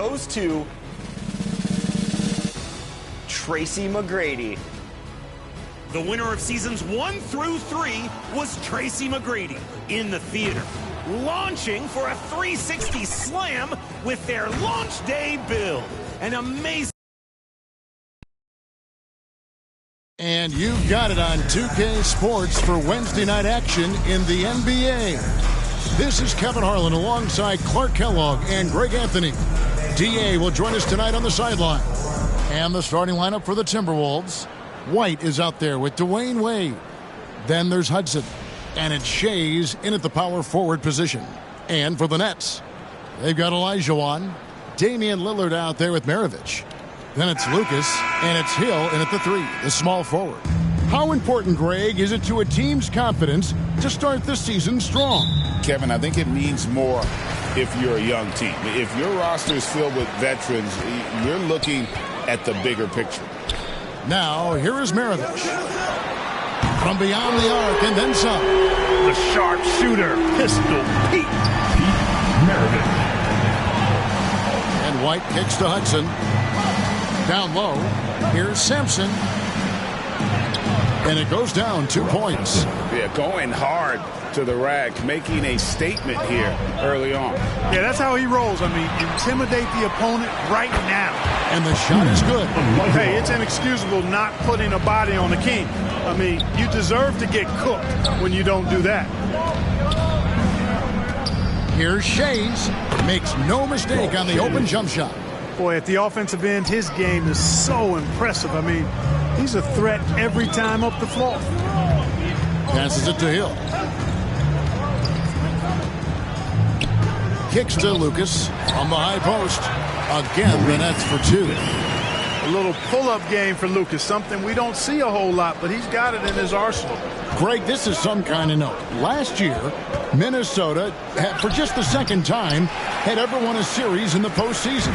goes to Tracy McGrady. The winner of seasons 1 through 3 was Tracy McGrady in the theater, launching for a 360 slam with their launch day build. An amazing. And you've got it on 2K Sports for Wednesday night action in the NBA. This is Kevin Harlan alongside Clark Kellogg and Greg Anthony. DA will join us tonight on the sideline. And the starting lineup for the Timberwolves. White is out there with Dwayne Wade. Then there's Hudson. And it's Shays in at the power forward position. And for the Nets, they've got Olajuwon, Damian Lillard out there with Maravich. Then it's Lucas, and it's Hill in at the 3, the small forward. How important, Greg, is it to a team's confidence to start the season strong? Kevin, I think it means more if you're a young team. If your roster is filled with veterans, you're looking at the bigger picture. Now, here is Maravich. From beyond the arc and then some. The sharp shooter, Pistol Pete Maravich. And White kicks to Hudson. Down low, here's Sampson. And it goes down 2 points. Yeah, going hard to the rack, making a statement here early on. Yeah, that's how he rolls. I mean, intimidate the opponent right now. And the shot is good. Hey, it's inexcusable not putting a body on the king. I mean, you deserve to get cooked when you don't do that. Here's Shays. Makes no mistake on the open jump shot. Boy, at the offensive end, his game is so impressive. I mean, he's a threat every time up the floor. Passes it to Hill. Kicks to Lucas on the high post. Again, the Nets for 2. A little pull-up game for Lucas, something we don't see a whole lot, but he's got it in his arsenal. Greg, this is some kind of note. Last year, Minnesota, for just the second time, had ever won a series in the postseason.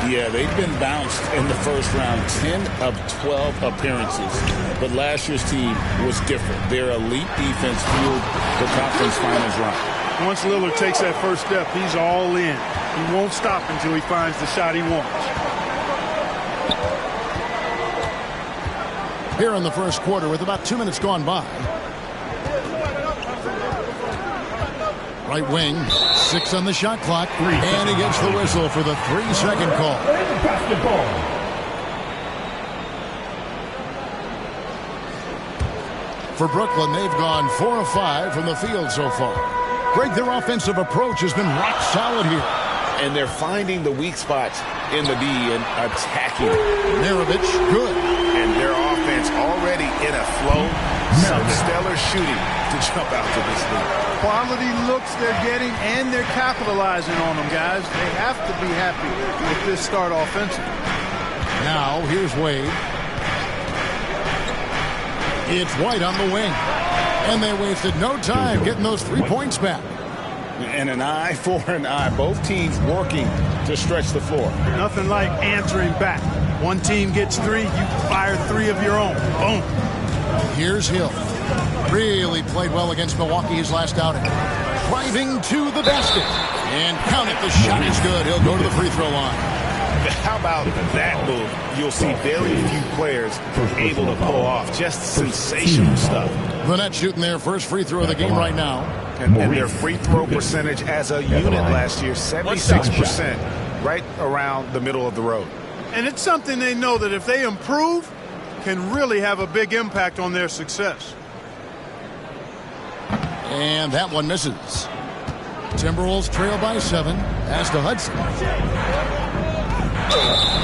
Yeah, they've been bounced in the first round, 10 of 12 appearances. But last year's team was different. Their elite defense fueled the conference finals run. Once Lillard takes that first step, he's all in. He won't stop until he finds the shot he wants. Here in the first quarter with about 2 minutes gone by. Right wing, 6 on the shot clock, and he gets the whistle for the 3-second call. For Brooklyn, they've gone 4 of 5 from the field so far. Greg, their offensive approach has been rock solid here. And they're finding the weak spots in the D and attacking it. Maravich, good. And their offense already in a flow. Some stellar shooting to jump out to this league. Quality looks they're getting, and they're capitalizing on them, guys. They have to be happy with this start offensively. Now, here's Wade. It's White on the wing. And they wasted no time getting those 3 points back. And an eye for an eye. Both teams working to stretch the floor. Nothing like answering back. One team gets 3, you fire 3 of your own. Boom. Here's Hill. Really played well against Milwaukee his last outing. Driving to the basket. And count it, the shot is good. He'll go to the free throw line. How about that move? You'll see very few players able to pull off. Just sensational stuff. The Nets shooting their first free throw of the game right now. And their free throw percentage as a unit last year, 76%, right around the middle of the road. And it's something they know that if they improve, can really have a big impact on their success. And that one misses. Timberwolves trail by 7. Pass to Hudson.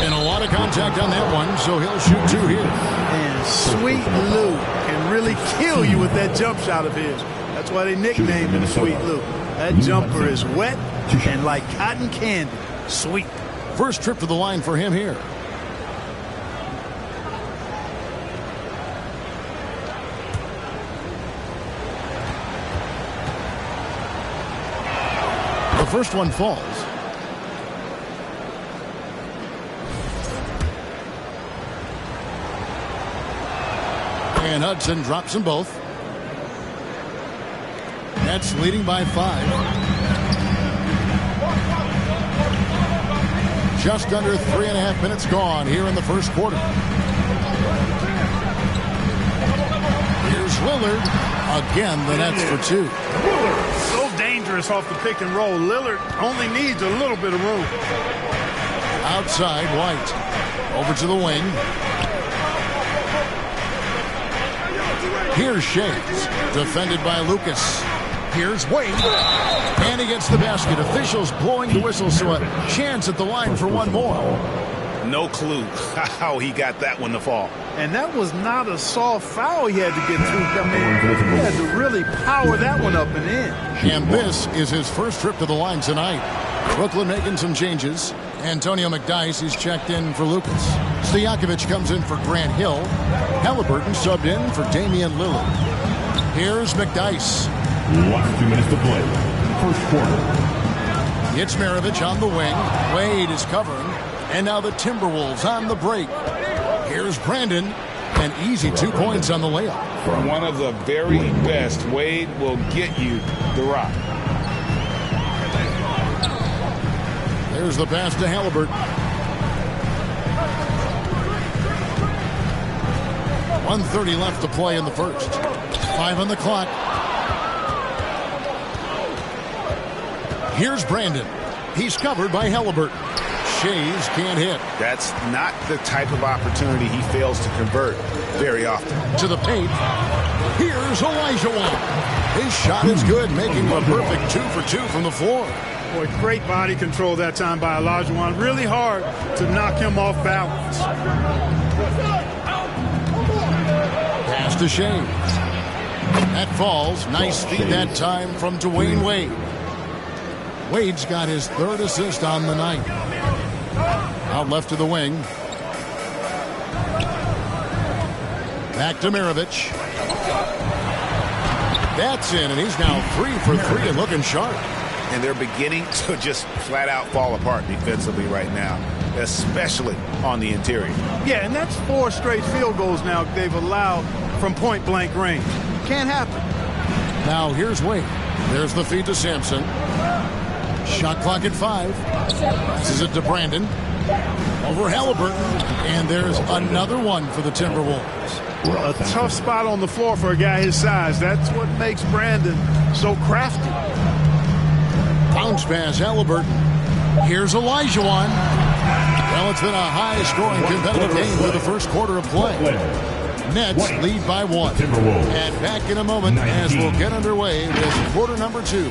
And a lot of contact on that one, so he'll shoot 2 here. And Sweet Lou can really kill you with that jump shot of his. That's why they nicknamed him Sweet Lou. That jumper is wet and like cotton candy. Sweet. First trip to the line for him here. The first one falls. And Hudson drops them both. Nets leading by 5. Just under 3.5 minutes gone here in the first quarter. Here's Lillard. Again, the Nets for two. So dangerous off the pick and roll. Lillard only needs a little bit of room. Outside, White. Over to the wing. Here's Shades. Defended by Lucas. Here's Wade. And he gets the basket. Officials blowing the whistle, so a chance at the line for one more. No clue how he got that one to fall. And that was not a soft foul he had to get through. I mean, he had to really power that one up and in. And this is his first trip to the line tonight. Brooklyn making some changes. Antonio McDyess is checked in for Lucas. Stojakovic comes in for Grant Hill. Halliburton subbed in for Damian Lillard. Here's McDyess. Last 2 minutes to play. First quarter. It's Maravich on the wing. Wade is covering. And now the Timberwolves on the break. Here's Brandon. An easy 2 points on the layup. One of the very best. Wade will get you the rock. There's the pass to Halliburton. 1:30 left to play in the first. 5 on the clock. Here's Brandon. He's covered by Halliburton. Shays can't hit. That's not the type of opportunity he fails to convert very often. To the paint. Here's Olajuwon. His shot is good, making him a perfect 2 for 2 from the floor. Boy, great body control that time by Olajuwon. Really hard to knock him off balance. Pass to Shays. That falls. Nice feed that time from Dwayne Wade. Wade's got his third assist on the night. Out left to the wing. Back to Maravich. That's in, and he's now 3 for 3 and looking sharp. And they're beginning to just flat out fall apart defensively right now, especially on the interior. Yeah, and that's 4 straight field goals now they've allowed from point-blank range. Can't happen. Now here's Wade. There's the feed to Sampson. Shot clock at 5. Passes it to Brandon. Over Halliburton. And there's another one for the Timberwolves. A tough spot on the floor for a guy his size. That's what makes Brandon so crafty. Bounce pass, Halliburton. Here's Olajuwon. Well, it's been a high-scoring competitive game for the first quarter of play. Nets lead by 1. And back in a moment as we'll get underway with quarter number 2.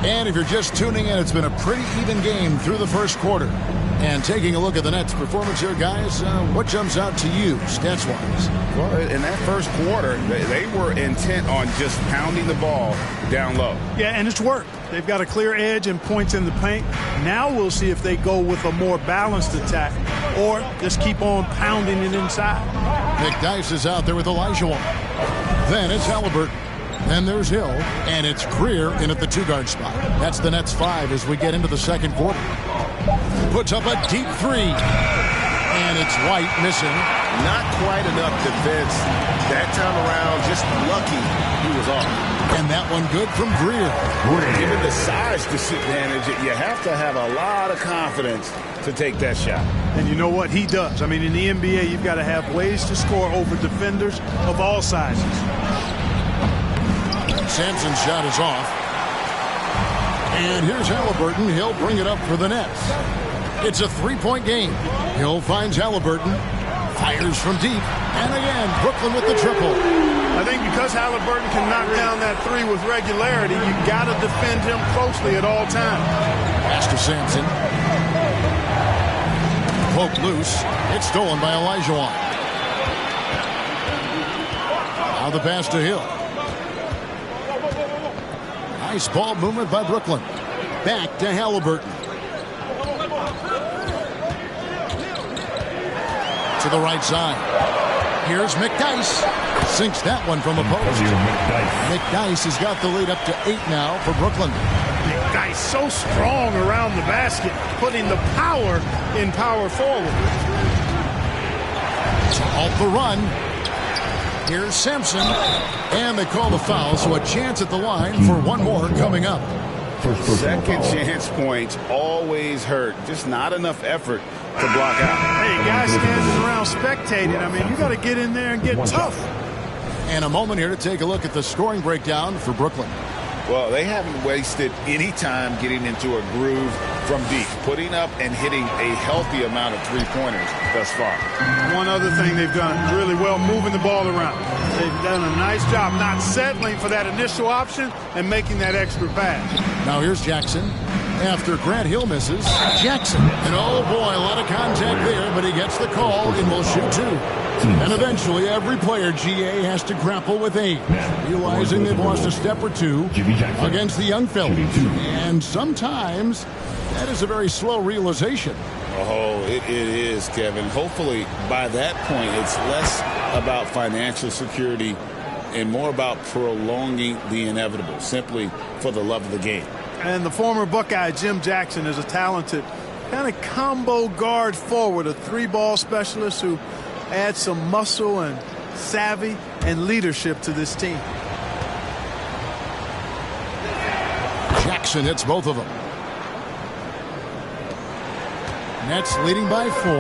And if you're just tuning in, it's been a pretty even game through the first quarter. And taking a look at the Nets' performance here, guys, what jumps out to you, stats-wise? Well, in that first quarter, they were intent on just pounding the ball down low. Yeah, and it's worked. They've got a clear edge and points in the paint. Now we'll see if they go with a more balanced attack or just keep on pounding it inside. McDyess is out there with Olajuwon. Then it's Halliburton. Then there's Hill, and it's Greer in at the 2-guard spot. That's the Nets 5 as we get into the second quarter. Puts up a deep 3. And it's White missing. Not quite enough defense that time around. Just lucky he was off. And that one good from Greer. Given the size disadvantage, you have to have a lot of confidence to take that shot. And you know what? He does. I mean, in the NBA, you've got to have ways to score over defenders of all sizes. Sampson's shot is off. And here's Halliburton. He'll bring it up for the Nets. It's a 3-point game. Hill finds Halliburton. Fires from deep. And again, Brooklyn with the triple. I think because Halliburton can knock down that 3 with regularity, you got to defend him closely at all times. Pass to Sampson. Poke loose. It's stolen by Olajuwon. Now the pass to Hill. Nice ball movement by Brooklyn. Back to Halliburton. To the right side. Here's McDyess. Sinks that one from the post. McDyess has got the lead up to 8 now for Brooklyn. McDyess so strong around the basket, putting the power in power forward. Off the run. Here's Simpson. And they call the foul, so a chance at the line for one more coming up. Second chance points always hurt. Just not enough effort to block out. Hey, guys standing around spectating. I mean, you got to get in there and get tough. And a moment here to take a look at the scoring breakdown for Brooklyn. Well, they haven't wasted any time getting into a groove from deep, putting up and hitting a healthy amount of three-pointers thus far. One other thing they've done really well, moving the ball around. They've done a nice job not settling for that initial option and making that extra pass. Now here's Jackson. After Grant Hill misses, Jackson. And oh boy, a lot of contact there, but he gets the call and will shoot 2. And eventually every player, GA, has to grapple with age, realizing they've lost a step or two against the young fellas. And sometimes that is a very slow realization. Oh, it is, Kevin. Hopefully by that point it's less about financial security and more about prolonging the inevitable, simply for the love of the game. And the former Buckeye Jim Jackson is a talented kind of combo guard forward, a 3-ball specialist who adds some muscle and savvy and leadership to this team. Jackson hits both of them. Nets leading by 4.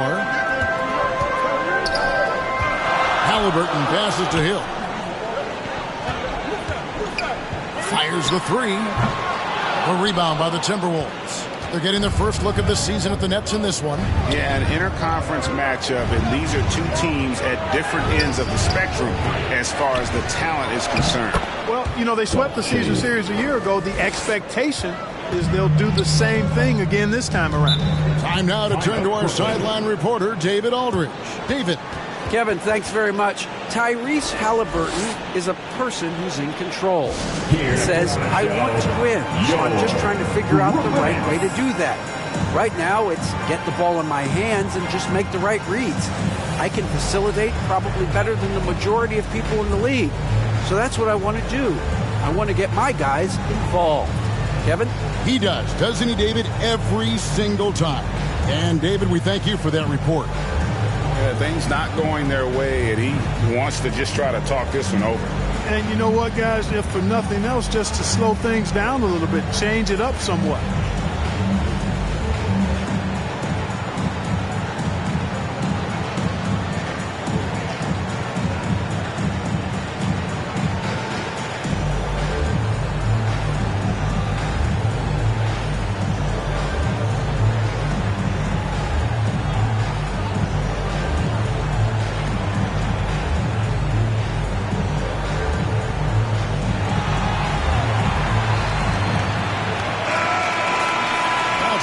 Halliburton passes to Hill. Fires the 3. A rebound by the Timberwolves. They're getting their first look of the season at the Nets in this one. Yeah, an interconference matchup, and these are two teams at different ends of the spectrum as far as the talent is concerned. Well, you know, they swept the season series a year ago. The expectation is they'll do the same thing again this time around. Time now to turn to our sideline reporter, David Aldridge. David. Kevin, thanks very much. Tyrese Halliburton is a person who's in control. He says, I want to win, so I'm just trying to figure out the right way to do that. Right now, it's get the ball in my hands and just make the right reads. I can facilitate probably better than the majority of people in the league. So that's what I want to do. I want to get my guys involved. Kevin? He does, doesn't he, David? Every single time. And, David, we thank you for that report. Things not going their way, and he wants to just try to talk this one over. And you know what, guys? If for nothing else, just to slow things down a little bit, change it up somewhat.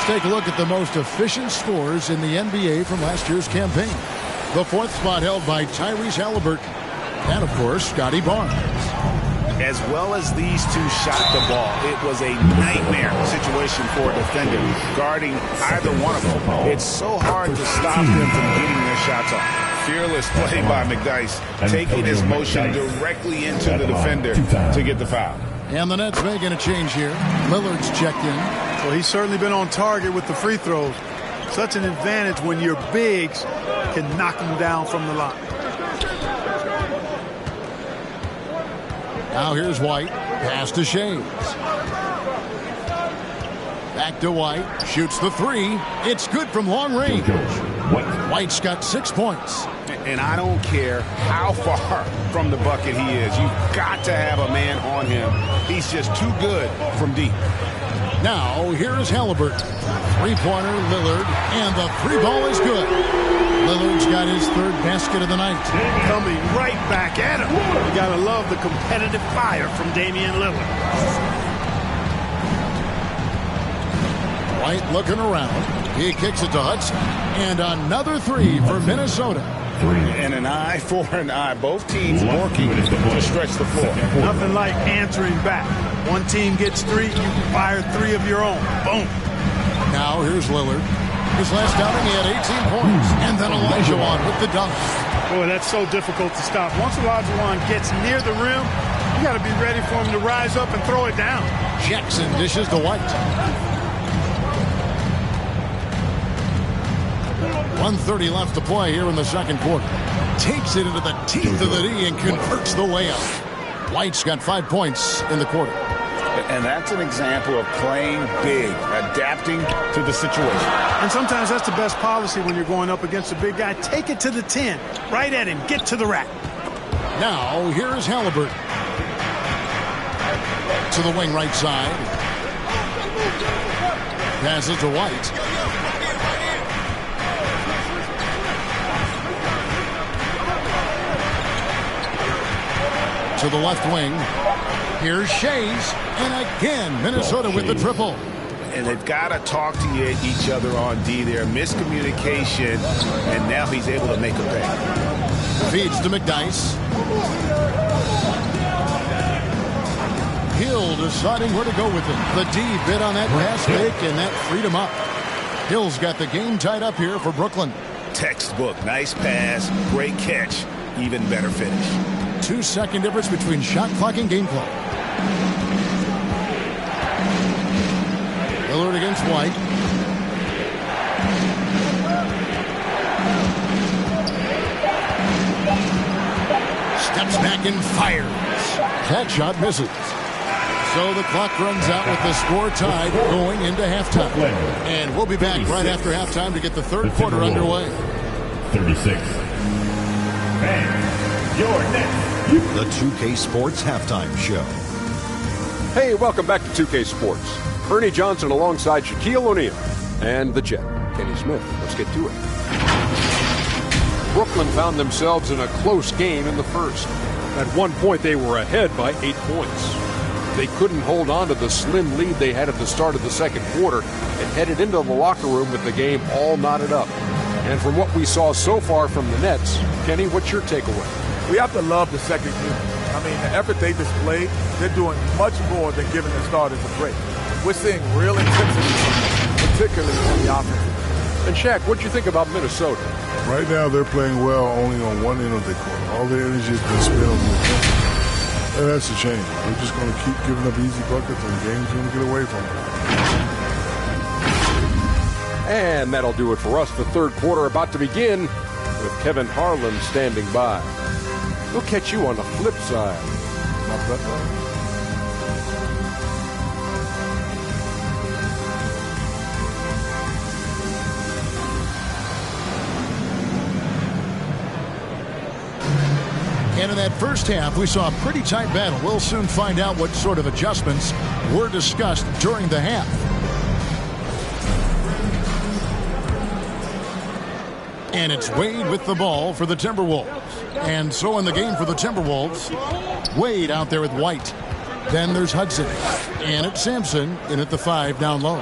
Take a look at the most efficient scores in the NBA from last year's campaign. The 4th spot held by Tyrese Halliburton and, of course, Scotty Barnes. As well as these two shot the ball, it was a nightmare situation for a defender guarding either one of them. It's so hard to stop them from getting their shots off. Fearless play by McDyess, taking his motion directly into the defender to get the foul. And the Nets making a change here. Lillard's checked in. Well, he's certainly been on target with the free throws. Such an advantage when your bigs can knock them down from the line. Now here's White. Pass to Shades. Back to White. Shoots the 3. It's good from long range. White's got 6 points. And I don't care how far from the bucket he is. You've got to have a man on him. He's just too good from deep. Now, here's Halliburton. 3-pointer, Lillard, and the 3-ball is good. Lillard's got his 3rd basket of the night. Coming right back at him. You got to love the competitive fire from Damian Lillard. White looking around. He kicks it to Hudson. And another 3 for Minnesota. And an eye for an eye. Both teams working to stretch the floor. Nothing like answering back. One team gets 3, you fire 3 of your own. Boom. Now here's Lillard. His last outing, he had 18 points. And then Elijah on with the dunk. Boy, that's so difficult to stop. Once Olajuwon gets near the rim, you got to be ready for him to rise up and throw it down. Jackson dishes to White. 1:30 left to play here in the second quarter. Takes it into the teeth of the D and converts the layup. White's got 5 points in the quarter. And that's an example of playing big, adapting to the situation. And sometimes that's the best policy when you're going up against a big guy. Take it to the 10. Right at him. Get to the rack. Now, here's Halliburton. To the wing right side. Passes to White. To the left wing. Here's Shays. And again, Minnesota with the triple. And they've got to talk to each other on D there. Miscommunication. And now he's able to make a pay. Feeds to McDyess. Hill deciding where to go with it. The D bit on that pass fake, and that freed him up. Hill's got the game tied up here for Brooklyn. Textbook. Nice pass. Great catch. Even better finish. 2-second difference between shot clock and game clock. Lillard against White. Steps back and fires. That shot misses. So the clock runs out with the score tied going into halftime. And we'll be back right after halftime to get the third quarter underway. 36. Bang. You're next. The 2K Sports Halftime Show. Hey, welcome back to 2K Sports. Ernie Johnson alongside Shaquille O'Neal and the Jet, Kenny Smith. Let's get to it. Brooklyn found themselves in a close game in the first. At one point, they were ahead by 8 points. They couldn't hold on to the slim lead they had at the start of the second quarter and headed into the locker room with the game all knotted up. And from what we saw so far from the Nets, Kenny, what's your takeaway? We have to love the second unit. I mean, the effort they displayed, they're doing much more than giving the starters a break. We're seeing real intensity, particularly on the offense. And Shaq, what'd you think about Minnesota? Right now, they're playing well only on one end of the court. All their energy has been spent on the offense. That has to change. They're just going to keep giving up easy buckets, and games going to get away from them. And that'll do it for us. The third quarter about to begin with Kevin Harlan standing by. We'll catch you on the flip side. My brother. And in that first half, we saw a pretty tight battle. We'll soon find out what sort of adjustments were discussed during the half. And it's Wade with the ball for the Timberwolves. And so in the game for the Timberwolves, Wade out there with White. Then there's Hudson. And it's Sampson in at the 5 down low.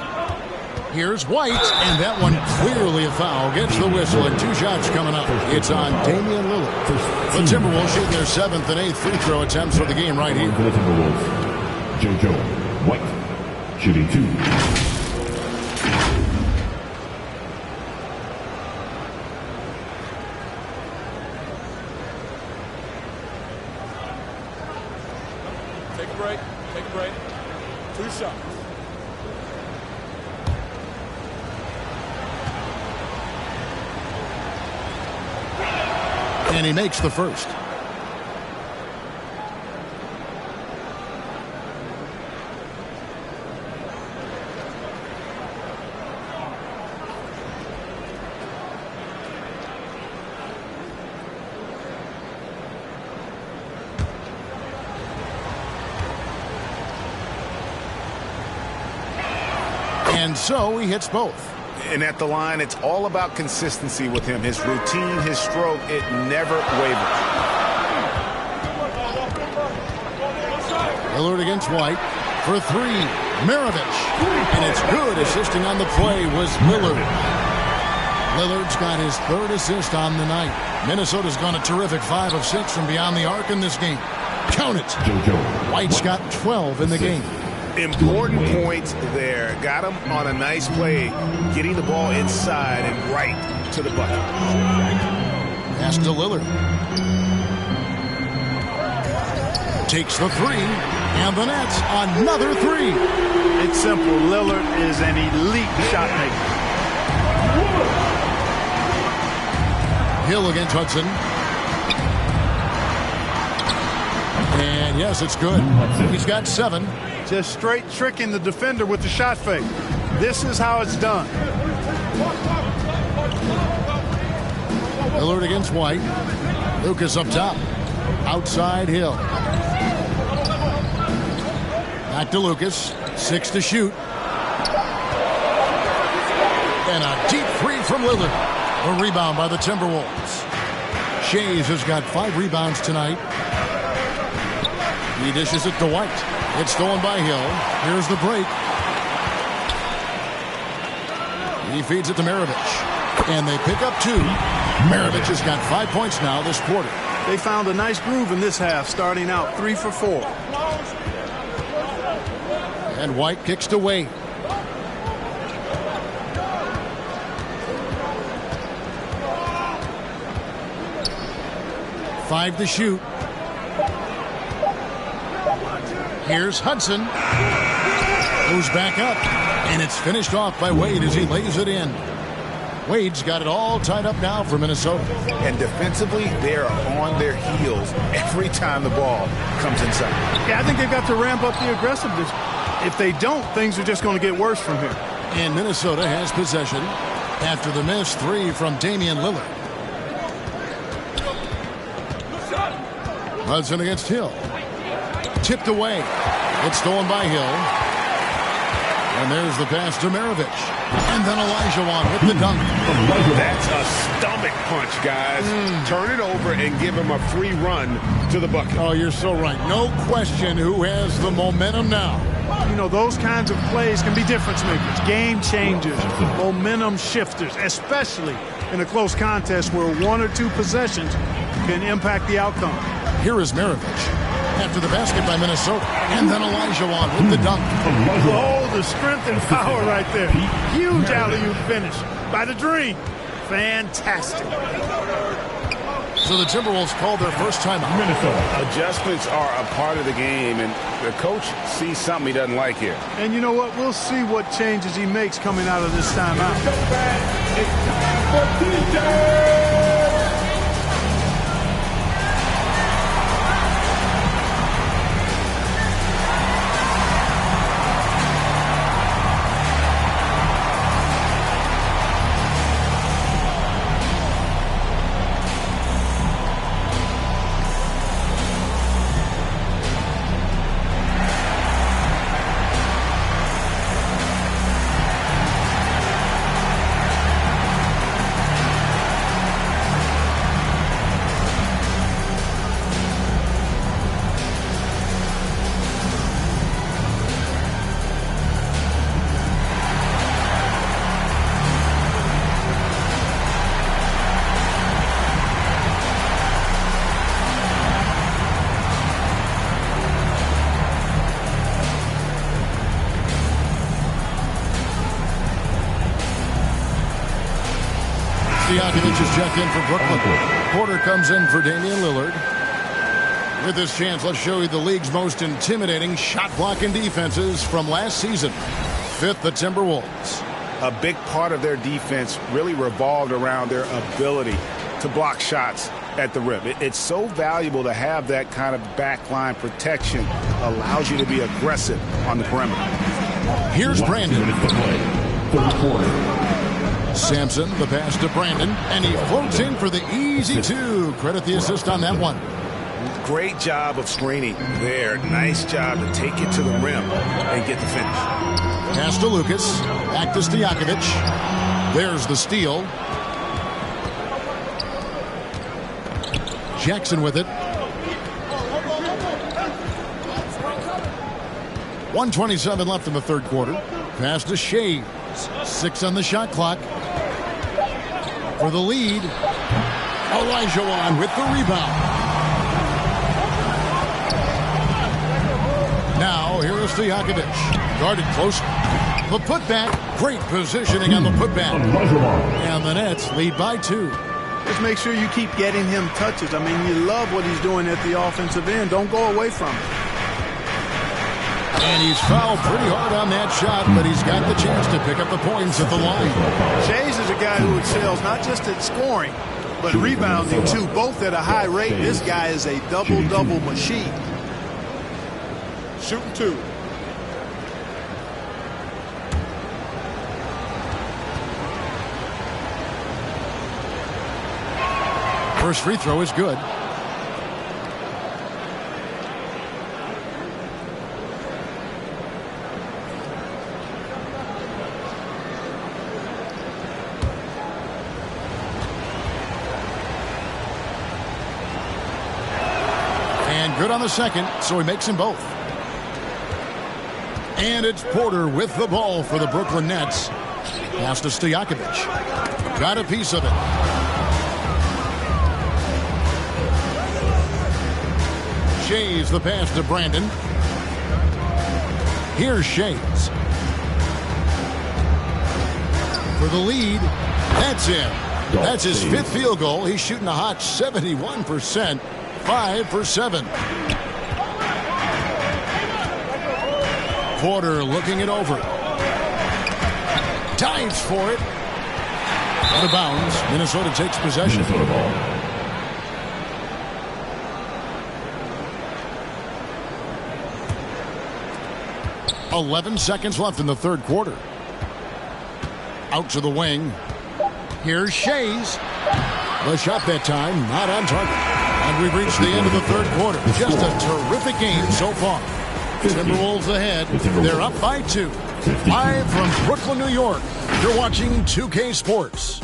Here's White, and that one clearly a foul. Gets the whistle, and 2 shots coming up. It's on Damian Lillard. The Timberwolves shooting their 7th and 8th free throw attempts for the game right here. For the Timberwolves, JoJo White, shooting 2. Take a break. Take a break. 2 shots. And he makes the first. And so he hits both. And at the line, it's all about consistency with him. His routine, his stroke, it never wavers. Lillard against White for 3. Maravich. And it's good. Assisting on the play was Lillard. Lillard's got his 3rd assist on the night. Minnesota's gone a terrific 5 of 6 from beyond the arc in this game. Count it. White's got 12 in the game. Important points there. Got him on a nice play, getting the ball inside and right to the bucket. Pass to Lillard. Takes the three, and the Nets another three. It's simple. Lillard is an elite shot maker. Hill against Hudson. And yes, it's good. He's got 7. Just straight tricking the defender with the shot fake. This is how it's done. Lillard against White. Lucas up top. Outside Hill. Back to Lucas. 6 to shoot. And a deep three from Lillard. A rebound by the Timberwolves. Shays has got 5 rebounds tonight. He dishes it to White. It's stolen by Hill. Here's the break. He feeds it to Maravich. And they pick up 2. Maravich has got 5 points now this quarter. They found a nice groove in this half, starting out 3 for 4. And White kicks to Wade. Five to shoot. Here's Hudson. Goes back up. And it's finished off by Wade as he lays it in. Wade's got it all tied up now for Minnesota. And defensively, they are on their heels every time the ball comes inside. Yeah, I think they've got to ramp up the aggressiveness. If they don't, things are just going to get worse from here. And Minnesota has possession after the missed 3 from Damian Lillard. Hudson against Hill. Tipped away. It's stolen by Hill. And there's the pass to Maravich. And then Olajuwon with the dunk. That's a stomach punch, guys. Turn it over and give him a free run to the bucket. Oh, you're so right. No question who has the momentum now. You know, those kinds of plays can be difference makers, game changers, momentum shifters, especially in a close contest where 1 or 2 possessions can impact the outcome. Here is Maravich after the basket by Minnesota. And then Olajuwon with the dunk. Oh, the strength and power right there. Huge alley-oop finish by the Dream. Fantastic. So the Timberwolves called their first timeout. Minnesota. Adjustments are a part of the game, and the coach sees something he doesn't like here. And you know what? We'll see what changes he makes coming out of this timeout. It's time for DJ. Stojakovic is checked in for Brooklyn. Porter comes in for Damian Lillard. With this chance, let's show you the league's most intimidating shot blocking defenses from last season. 5th, the Timberwolves. A big part of their defense really revolved around their ability to block shots at the rim. It's so valuable to have that kind of backline protection. Allows you to be aggressive on the perimeter. Here's Brandon. Third quarter. Sampson, the pass to Brandon, and he floats in for the easy 2. Credit the assist on that one. Great job of screening there. Nice job to take it to the rim and get the finish. Pass to Lucas. Back to Stojakovic. There's the steal. Jackson with it. 1:27 left in the third quarter. Pass to Shays. 6 on the shot clock. For the lead, Olajuwon with the rebound. Now, here is Stojakovic. Guarded close. The putback. Great positioning on the putback. And the Nets lead by 2. Just make sure you keep getting him touches. I mean, you love what he's doing at the offensive end. Don't go away from it. And he's fouled pretty hard on that shot, but he's got the chance to pick up the points at the line. Shays is a guy who excels not just at scoring, but rebounding too, both at a high rate. This guy is a double-double machine. Shooting 2. First free throw is good. And good on the second, so he makes them both. And it's Porter with the ball for the Brooklyn Nets. Pass to Stojakovic. Got a piece of it. Shays the pass to Brandon. Here's Shays. For the lead. That's it. That's his 5th field goal. He's shooting a hot 71%. 5 for 7. Porter looking it over. Dives for it. Out of bounds. Minnesota takes possession. 11 seconds left in the third quarter. Out to the wing. Here's Shays. The shot that time not on target. And we've reached the end of the third quarter. Just a terrific game so far. Timberwolves ahead. They're up by 2. Live from Brooklyn, New York. You're watching 2K Sports.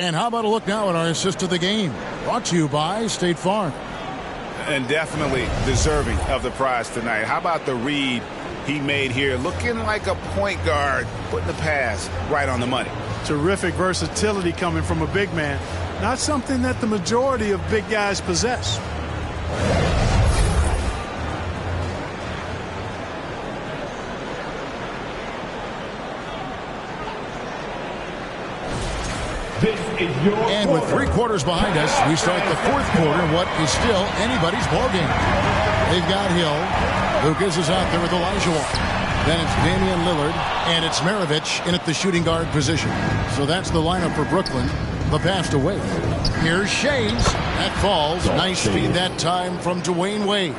And how about a look now at our assist of the game? Brought to you by State Farm. And definitely deserving of the prize tonight. How about the read he made here? Looking like a point guard, putting the pass right on the money. Terrific versatility coming from a big man. Not something that the majority of big guys possess. And with 3 quarters behind us, we start the fourth quarter in what is still anybody's ballgame. They've got Hill. Lucas is out there with Olajuwon. Then it's Damian Lillard, and it's Maravich in at the shooting guard position. So that's the lineup for Brooklyn. The pass to Wade. Here's Shays. That falls. Nice feed that time from Dwayne Wade.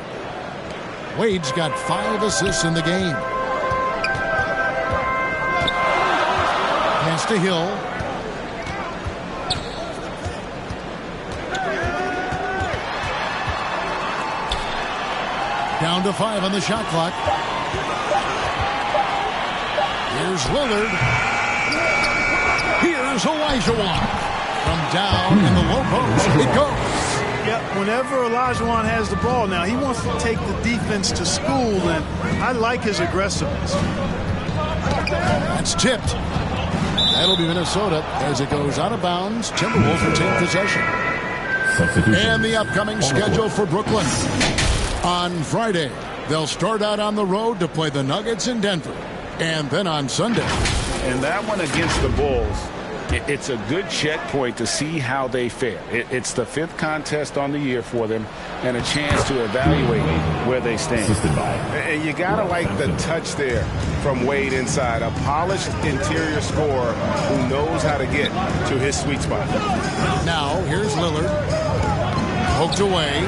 Wade's got 5 assists in the game. Pass to Hill. Down to 5 on the shot clock. Here's Lillard. Here's Olajuwon. From down in the low post, it goes. Yep, whenever Olajuwon has the ball now, he wants to take the defense to school, and I like his aggressiveness. That's tipped. That'll be Minnesota as it goes out of bounds. Timberwolves will take possession. And the upcoming schedule for Brooklyn. On Friday, they'll start out on the road to play the Nuggets in Denver. And then on Sunday. And that one against the Bulls, it's a good checkpoint to see how they fare. It's the 5th contest on the year for them and a chance to evaluate where they stand. And you got to like the touch there from Wade inside. A polished interior scorer who knows how to get to his sweet spot. Now, here's Lillard. Poked away.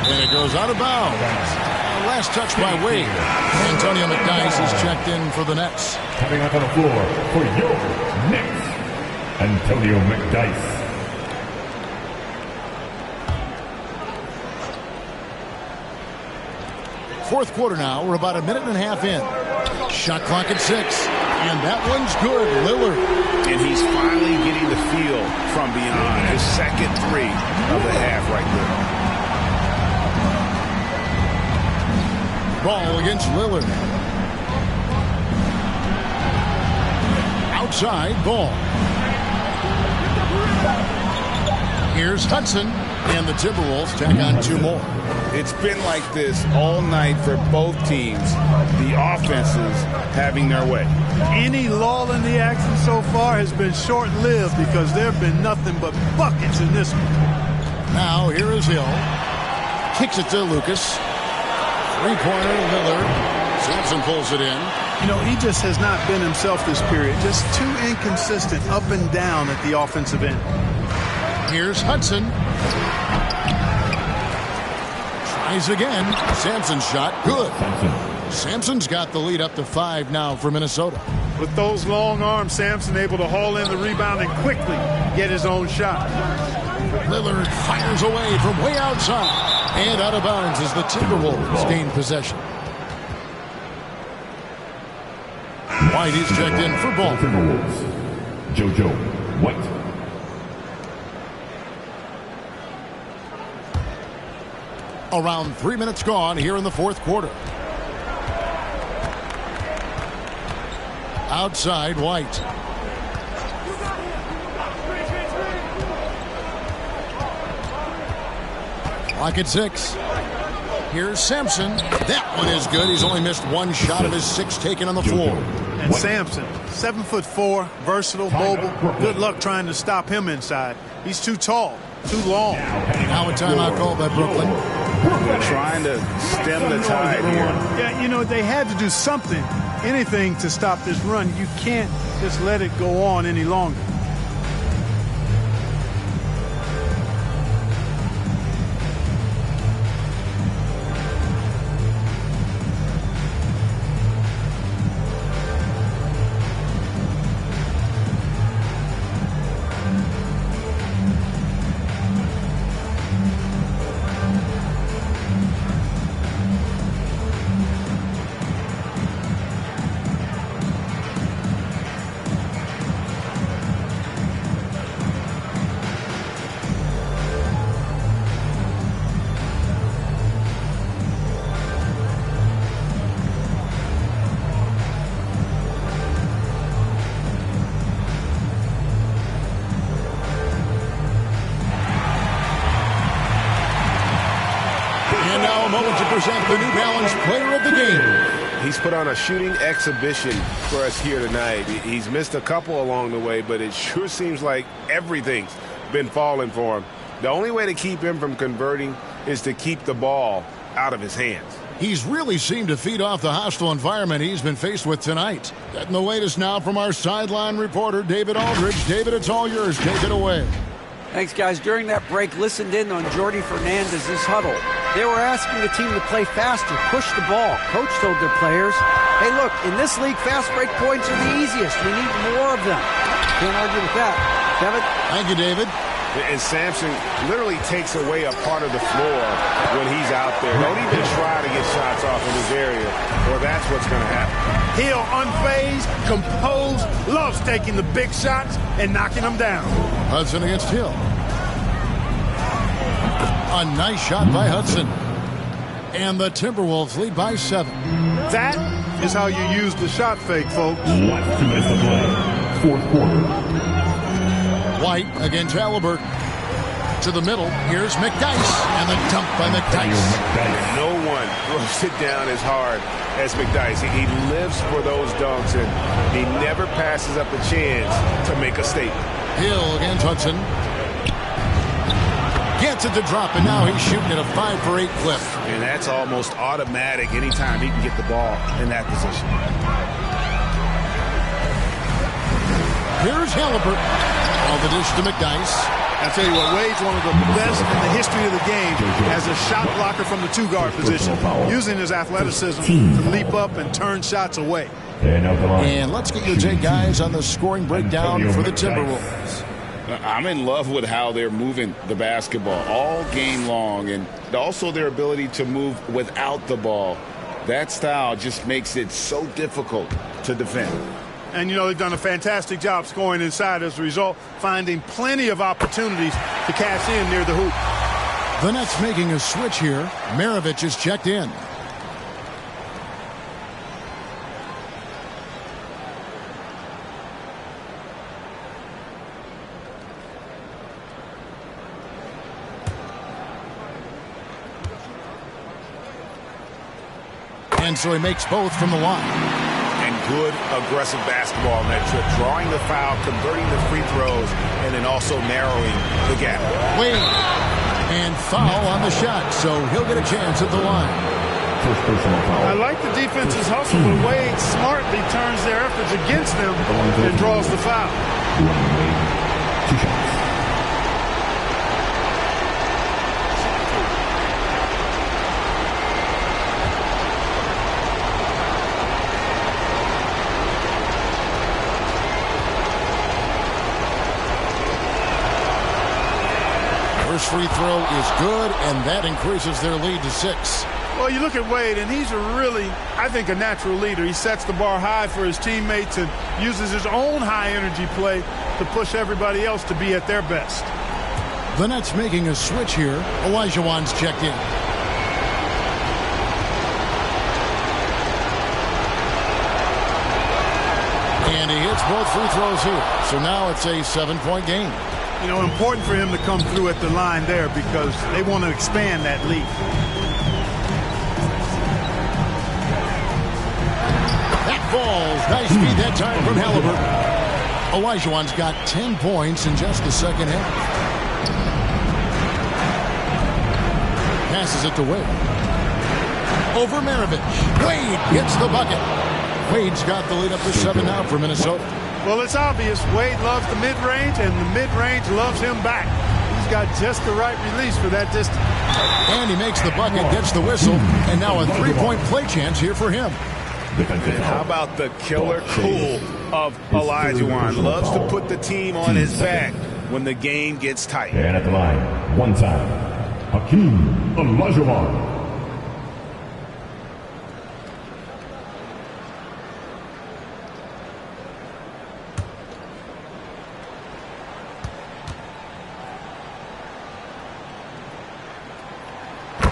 And it goes out of bounds. Last touch by Wade. Antonio McDyess is checked in for the Nets. Coming up on the floor for your Nets, Antonio McDyess. Fourth quarter now. We're about a minute and a half in. Shot clock at 6. And that one's good. Lillard. And he's finally getting the feel from beyond. His second 3 of the half right there. Ball against Lillard. outside ball. Here's Hudson, and the Timberwolves tack on 2 more. It's been like this all night for both teams. The offenses having their way. Any lull in the action so far has been short-lived because there have been nothing but buckets in this one. Now here is Hill. Kicks it to Lucas. Three-pointer, Lillard. Sampson pulls it in. You know, he just has not been himself this period. Just too inconsistent up and down at the offensive end. Here's Hudson. Tries again. Sampson's shot. Good. Sampson's got the lead up to 5 now for Minnesota. With those long arms, Sampson able to haul in the rebound and quickly get his own shot. Lillard fires away from way outside. And out of bounds as the Timberwolves gain possession. White is checked in for ball. Timberwolves. JoJo White. Around 3 minutes gone here in the 4th quarter. Outside White. Clock at 6. Here's Sampson. That one is good. He's only missed 1 shot of his 6 taken on the floor. And Sampson, 7'4", versatile, mobile. Good luck trying to stop him inside. He's too tall, too long. Now a timeout called by Brooklyn. They're trying to stem the tide here. Yeah, you know, they had to do something, anything to stop this run. You can't just let it go on any longer. Present the New Balance Player of the Game. He's put on a shooting exhibition for us here tonight. He's missed a couple along the way, but it sure seems like everything's been falling for him. The only way to keep him from converting is to keep the ball out of his hands. He's really seemed to feed off the hostile environment he's been faced with tonight. Getting the latest now from our sideline reporter, David Aldridge. David, it's all yours. Take it away. Thanks, guys. During that break, listened in on Jordy Fernandez's huddle. They were asking the team to play faster, push the ball. Coach told their players, hey, look, in this league, fast break points are the easiest. We need more of them. Can't argue with that. Kevin? Thank you, David. And Sampson literally takes away a part of the floor when he's out there. Don't even try to get shots off in his area, or that's what's going to happen. Hill, unfazed, composed, loves taking the big shots and knocking them down. Hudson against Hill. A nice shot by Hudson. And the Timberwolves lead by 7. That is how you use the shot fake, folks. 2 minutes to play. 4th quarter. White against Halliburton. To the middle. Here's McDyess. And the dunk by McDyess. No one throws it down as hard as McDyess. He lives for those dunks, and he never passes up a chance to make a statement. Hill against Hudson. Gets it to drop, and now he's shooting at a 5-for-8 clip. And that's almost automatic anytime he can get the ball in that position. Here's Halliburton. All the dish to McDyess. I'll tell you what, Wade's one of the best in the history of the game as a shot blocker from the 2-guard position, using his athleticism to leap up and turn shots away. And let's get your take, guys, on the scoring breakdown for the Timberwolves. I'm in love with how they're moving the basketball all game long, and also their ability to move without the ball. That style just makes it so difficult to defend. And, you know, they've done a fantastic job scoring inside as a result, finding plenty of opportunities to cash in near the hoop. The Nets making a switch here. Maravich is checked in. And so he makes both from the line. And good aggressive basketball on that trip. Drawing the foul, converting the free throws, and then also narrowing the gap. Wade. And foul on the shot, so he'll get a chance at the line. First personal foul. I like the defense's hustle, but Wade smartly turns their efforts against them and draws the foul. Wade, 2 shots. First free throw is good, and that increases their lead to 6. Well, you look at Wade, and he's I think, a natural leader. He sets the bar high for his teammates and uses his own high-energy play to push everybody else to be at their best. The Nets making a switch here. Olajuwon's checked in. And he hits both free throws here. So now it's a 7-point game. You know, important for him to come through at the line there because they want to expand that lead. That falls. Nice feed that time from Halliburton. Olajuwon's got 10 points in just the second half. Passes it to Wade. Over Maravich. Wade gets the bucket. Wade's got the lead up to 7 now for Minnesota. Well, it's obvious Wade loves the mid-range, and the mid-range loves him back. He's got just the right release for that distance. And he makes the bucket, gets the whistle, and now a 3-point play chance here for him. How about the killer cool of Olajuwon? Loves to put the team on his back when the game gets tight. And at the line, one time, Hakeem Olajuwon.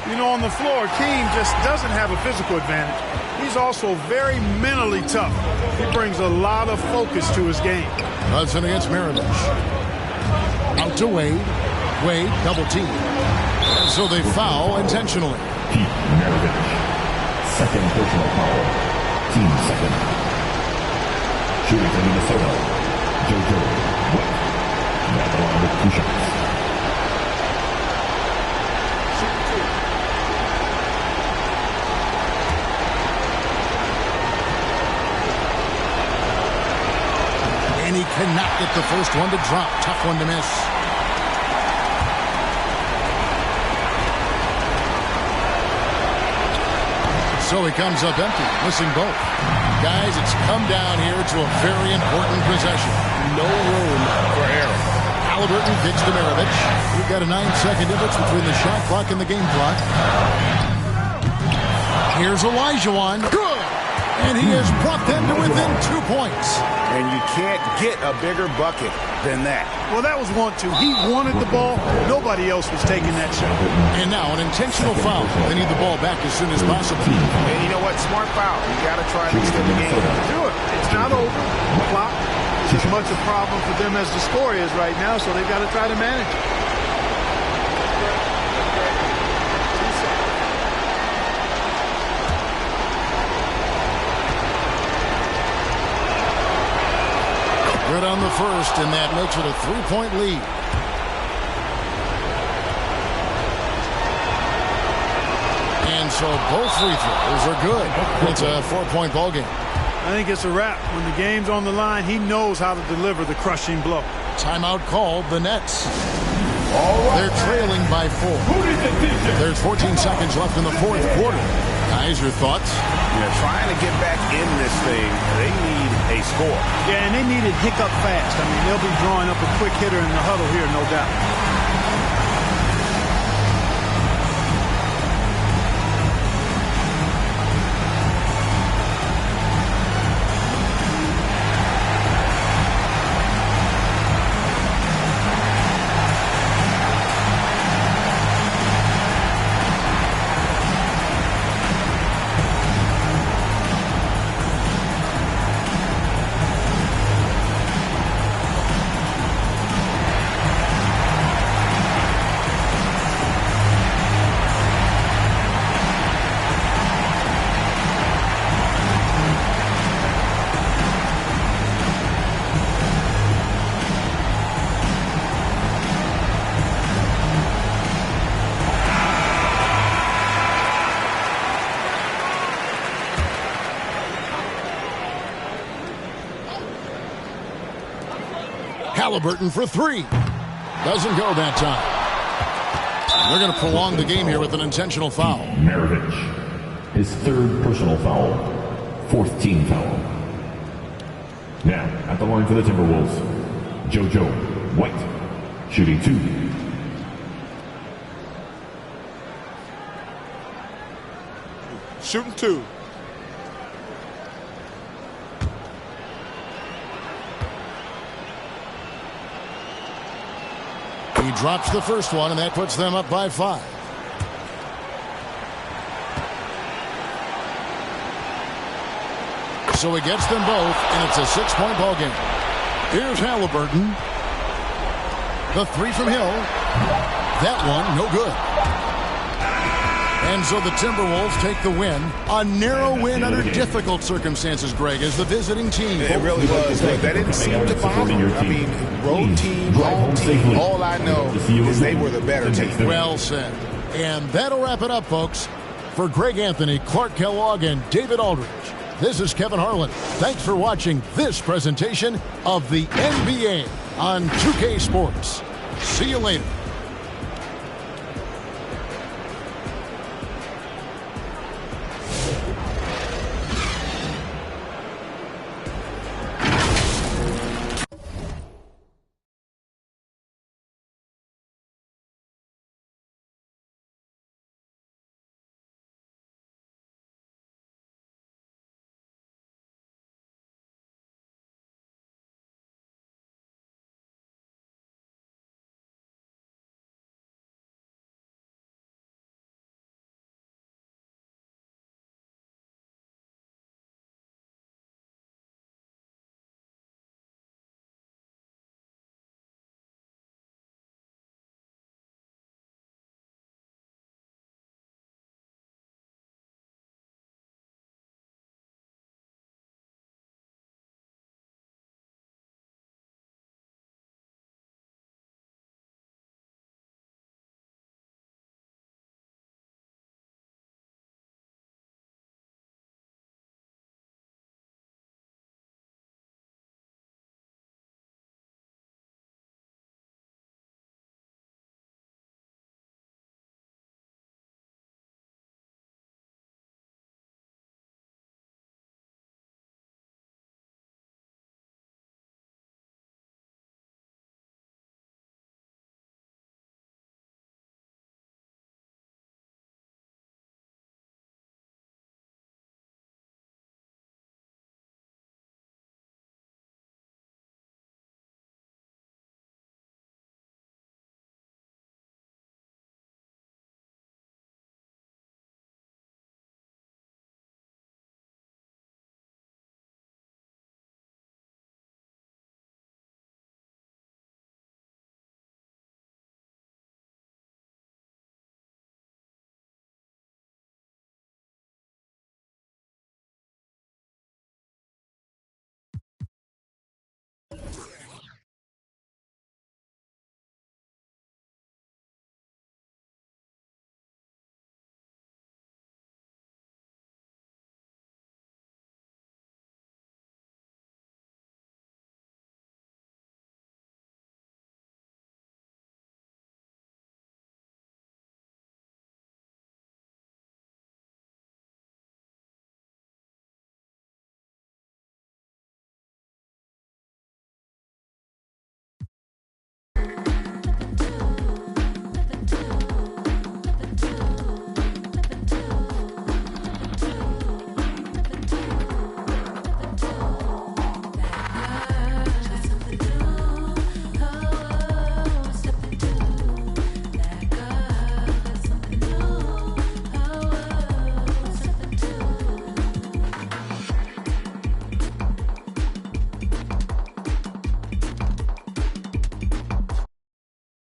You know, on the floor, Keem just doesn't have a physical advantage. He's also very mentally tough. He brings a lot of focus to his game. Hudson against Maravich. Out to Wade. Wade, double team. And so they foul intentionally. Pete Maravich. Second personal foul. Team second. Shooting for Minnesota. JoJo White. That one with 2 shots. And he cannot get the first one to drop. Tough one to miss. So he comes up empty, missing both. Guys, it's come down here to a very important possession. No room for error. Halliburton kicks to Maravich. We've got a 9-second difference between the shot clock and the game clock. Here's Olajuwon. Good! And he has brought them to within 2 points. And you can't get a bigger bucket than that. Well, that was 1-2. He wanted the ball. Nobody else was taking that shot. And now an intentional foul. They need the ball back as soon as possible. And you know what? Smart foul. You got to try to extend the game. Do it. It's not over. The clock is as much a problem for them as the score is right now, so they've got to try to manage it. Good on the first, and that makes it a 3-point lead. And so both free throws are good. It's a 4-point ball game. I think it's a wrap. When the game's on the line, he knows how to deliver the crushing blow. Timeout called, the Nets. They're trailing by 4. There's 14 seconds left in the fourth quarter. Guys, your thoughts? Yeah, trying to get back in this thing, they need a score. Yeah, and they need it hiccup fast. I mean, they'll be drawing up a quick hitter in the huddle here, no doubt. Halliburton for three. Doesn't go that time. They're going to prolong the game here with an intentional foul. Maravich, his third personal foul, fourth team foul. Now, at the line for the Timberwolves, JoJo White, shooting two. Shooting two. He drops the first one, and that puts them up by 5. So he gets them both, and it's a 6-point ball game. Here's Halliburton. The three from Hill. That one, no good. And so the Timberwolves take the win. A narrow win under difficult circumstances, Greg, as the visiting team. It really was. That didn't seem to bother me. I mean, road team, home team, all I know is they were the better team. Well said. And that'll wrap it up, folks. For Greg Anthony, Clark Kellogg, and David Aldridge, this is Kevin Harlan. Thanks for watching this presentation of the NBA on 2K Sports. See you later.